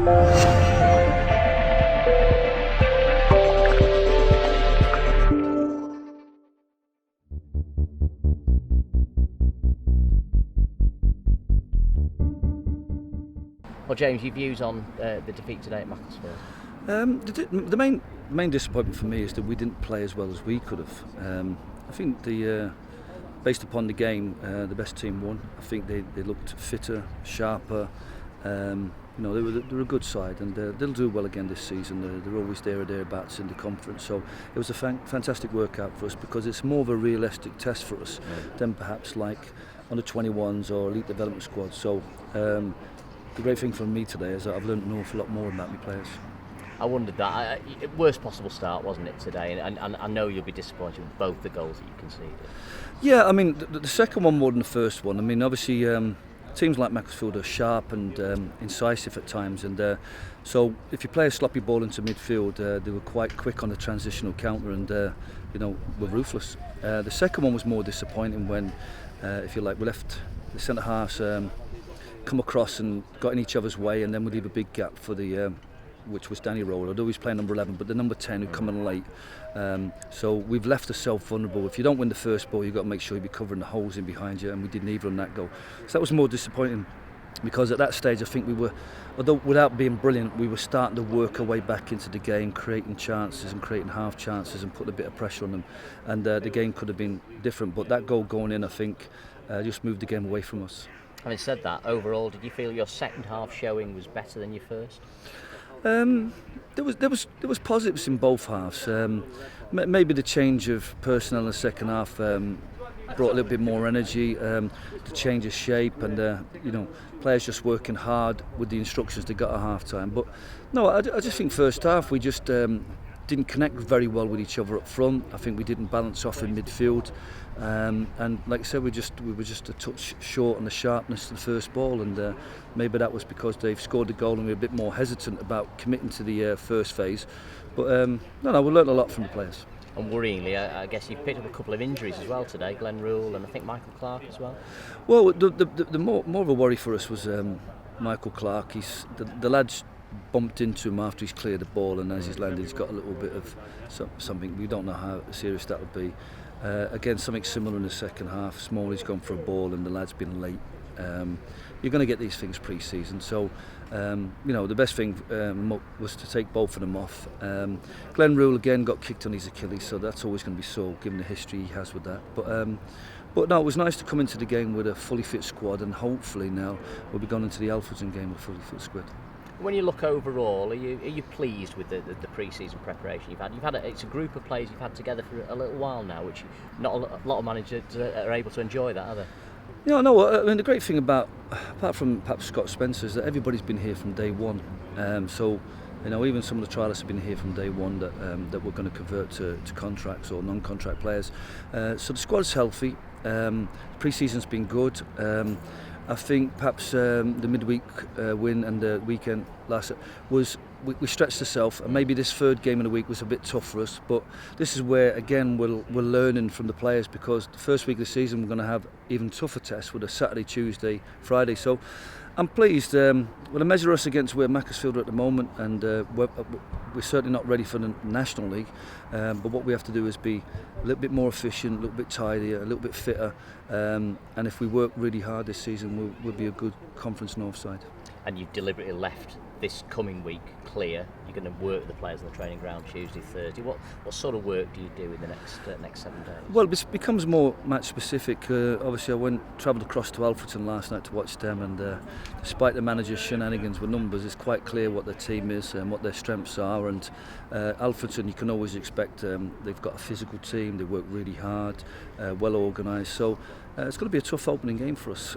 Well, James, your views on the defeat today at Macclesfield? The main disappointment for me is that we didn't play as well as we could have. I think based upon the game, the best team won. I think they looked fitter, sharper. They were a good side, and they'll do well again this season. They're always there or thereabouts in the conference. So it was a fantastic workout for us, because it's more of a realistic test for us than perhaps like under 21s or elite development squads. So the great thing for me today is that I've learned an awful lot more about my players. I wondered that. Worst possible start, wasn't it, today? And I know you'll be disappointed with both the goals that you conceded. Yeah, I mean, the second one more than the first one. I mean, obviously, teams like Macclesfield are sharp and incisive at times, and so if you play a sloppy ball into midfield, they were quite quick on the transitional counter, and were ruthless. The second one was more disappointing when, if you like, we left the centre halves come across and got in each other's way, and then we leave a big gap for the which was Danny Rowell, although he's playing number 11, but the number 10 who come in late. So we've left ourselves vulnerable. If you don't win the first ball, you've got to make sure you be covering the holes in behind you, and we didn't either on that goal. So that was more disappointing, because at that stage I think we were, although without being brilliant, we were starting to work our way back into the game, creating chances and creating half chances and putting a bit of pressure on them, and the game could have been different, but that goal going in, I think, just moved the game away from us. Having said that, overall, did you feel your second half showing was better than your first? There was positives in both halves. Maybe the change of personnel in the second half brought a little bit more energy, the change of shape, and players just working hard with the instructions they got at half time. But no, I just think first half we just didn't connect very well with each other up front. I think we didn't balance off in midfield, and like I said, we were just a touch short on the sharpness of the first ball, and maybe that was because they've scored the goal and we were a bit more hesitant about committing to the first phase. But we learned a lot from the players. And worryingly, I guess you've picked up a couple of injuries as well today, Glenn Rule and I think Michael Clark as well. Well, the more of a worry for us was Michael Clark. The lad's bumped into him after he's cleared the ball, and as he's landed he's got a little bit of something. We don't know how serious that would be. Again, something similar in the second half. Smalley's gone for a ball and the lad's been late. You're going to get these things pre-season, so the best thing was to take both of them off. Glenn Rule again got kicked on his Achilles, so that's always going to be sore given the history he has with that. But no, it was nice to come into the game with a fully fit squad, and hopefully now we'll be going into the Alfreton game with a fully fit squad. When you look overall, are you pleased with the pre-season preparation you've had? It's a group of players you've had together for a little while now, which not a lot of managers are able to enjoy that, are they? Yeah, no. I mean, the great thing apart from perhaps Scott Spencer, is that everybody's been here from day one. So even some of the trialists have been here from day one that we're going to convert to contracts or non-contract players. So the squad's healthy. Pre-season's been good. I think perhaps the midweek win and the weekend last was we stretched ourselves, and maybe this third game of the week was a bit tough for us, but this is where again we're learning from the players, because the first week of the season we're going to have even tougher tests with a Saturday, Tuesday, Friday. So I'm pleased. When I measure us against where Macclesfield are at the moment, and we're certainly not ready for the National League, but what we have to do is be a little bit more efficient, a little bit tidier, a little bit fitter, and if we work really hard this season, we'll be a good Conference North side. And you've deliberately left this coming week clear. You're going to work with the players on the training ground Tuesday, Thursday. What sort of work do you do in the next 7 days? Well, it becomes more match specific. Obviously, I travelled across to Alfreton last night to watch them, and despite the manager's shenanigans with numbers, it's quite clear what their team is and what their strengths are. And Alfreton, you can always expect they've got a physical team. They work really hard, well organised. So it's going to be a tough opening game for us.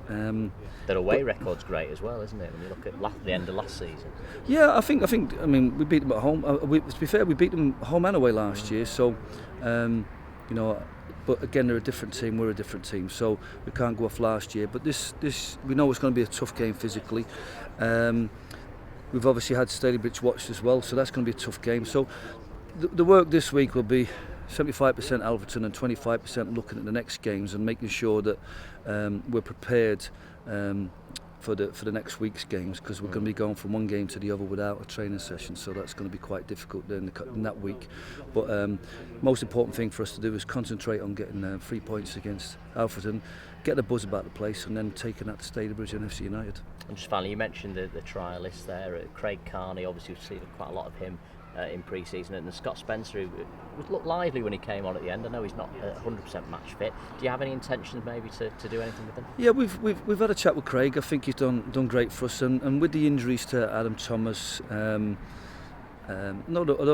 Their away record's great as well, isn't it? When you look at the end of last season. Yeah, I mean, we beat them at home. To be fair, we beat them home and away last year. So, but again, they're a different team. We're a different team, so we can't go off last year. But this we know it's going to be a tough game physically. We've obviously had Stalybridge watched as well, so that's going to be a tough game. So the work this week will be 75% Alfreton and 25% looking at the next games and making sure that we're prepared for the next week's games, because we're going to be going from one game to the other without a training session, so that's going to be quite difficult in that week. But most important thing for us to do is concentrate on getting 3 points against Alfreton, get the buzz about the place, and then taking that to Staleybridge and FC United. And just finally, you mentioned the trialists there, Craig Carney. Obviously we've seen quite a lot of him in pre-season, and Scott Spencer, who looked lively when he came on at the end. I know he's not 100% match fit. Do you have any intentions maybe to do anything with him? Yeah, we've had a chat with Craig. I think he's done great for us, and with the injuries to Adam Thomas, although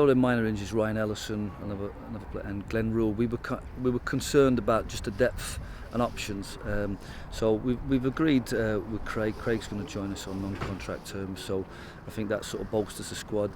the minor injuries, Ryan Ellison, another player, and Glenn Rule, we were concerned about just the depth and options. So we've agreed with Craig. Craig's going to join us on non-contract terms, so I think that sort of bolsters the squad.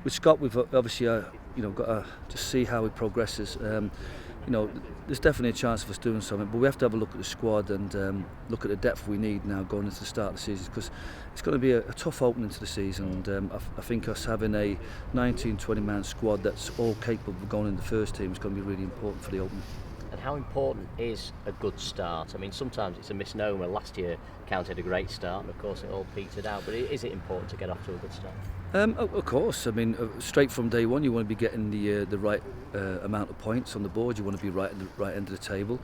With Scott, we've obviously got to just see how he progresses. There's definitely a chance of us doing something, but we have to have a look at the squad and look at the depth we need now going into the start of the season, because it's going to be a tough opening to the season, and I think us having a 19-20 man squad that's all capable of going in the first team is going to be really important for the opening. And how important is a good start? I mean, sometimes it's a misnomer. Last year counted a great start, and of course it all petered out, but is it important to get off to a good start? Of course. I mean, straight from day one, you want to be getting the right amount of points on the board. You want to be right at the right end of the table.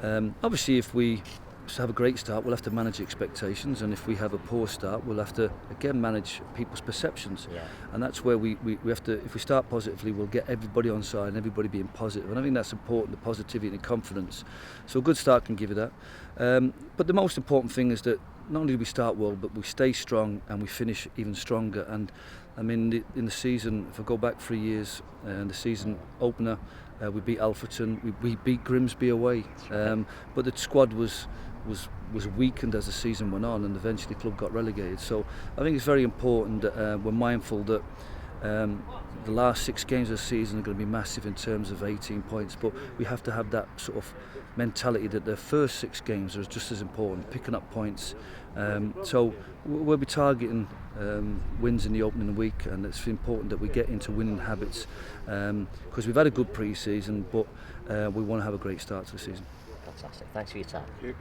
Obviously, if we have a great start, we'll have to manage expectations, and if we have a poor start, we'll have to again manage people's perceptions. Yeah. And that's where we have to. If we start positively, we'll get everybody on side and everybody being positive. And I think that's important, the positivity and the confidence. So a good start can give you that. But the most important thing is that not only do we start well, but we stay strong and we finish even stronger. And I mean, in the season, if I go back 3 years, the season opener, we beat Alfreton, we beat Grimsby away, but the squad was weakened as the season went on, and eventually the club got relegated. So I think it's very important that we're mindful that the last 6 games of the season are going to be massive in terms of 18 points, but we have to have that sort of mentality that the first 6 games are just as important, picking up points. So we'll be targeting wins in the opening week, and it's important that we get into winning habits, because we've had a good pre-season, but we want to have a great start to the season. Fantastic. Thanks for your time. Thank you.